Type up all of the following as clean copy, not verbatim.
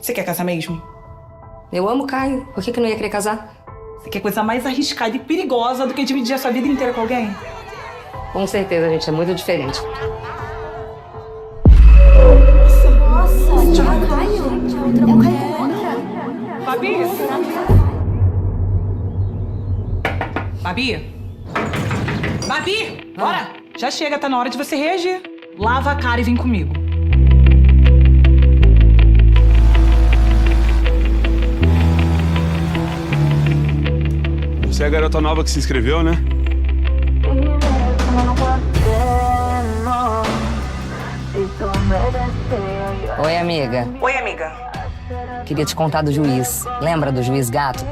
Você quer casar mesmo? Eu amo o Caio. Por que não ia querer casar? Você quer coisa mais arriscada e perigosa do que dividir a sua vida inteira com alguém? Com certeza, a gente é muito diferente. Nossa, é o Caio. É o Caio com outra. Babi? Babi? Babi! Bora! Já chega, tá na hora de você reagir. Lava a cara e vem comigo. Você é a garota nova que se inscreveu, né? Oi, amiga. Oi, amiga. Queria te contar do juiz. Lembra do juiz gato?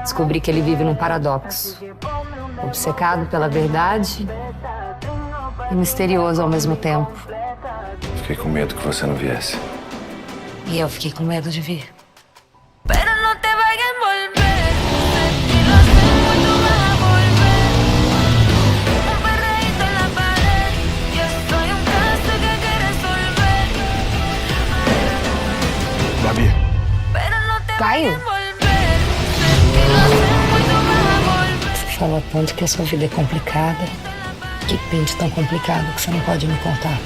Descobri que ele vive num paradoxo. Obcecado pela verdade e misterioso ao mesmo tempo. Fiquei com medo que você não viesse. E eu fiquei com medo de vir. Pero no te vayas a envolver. Si lo hacemos, tú vas a volver. Un perreíto en la pared. Yo soy un caso que hay que resolver. Babi, Pero no te Caio? vayas a envolver. Si lo hacemos, tú vas a volver. Você fala tanto que a sua vida é complicada. Que pente tão complicado que você não pode me contar.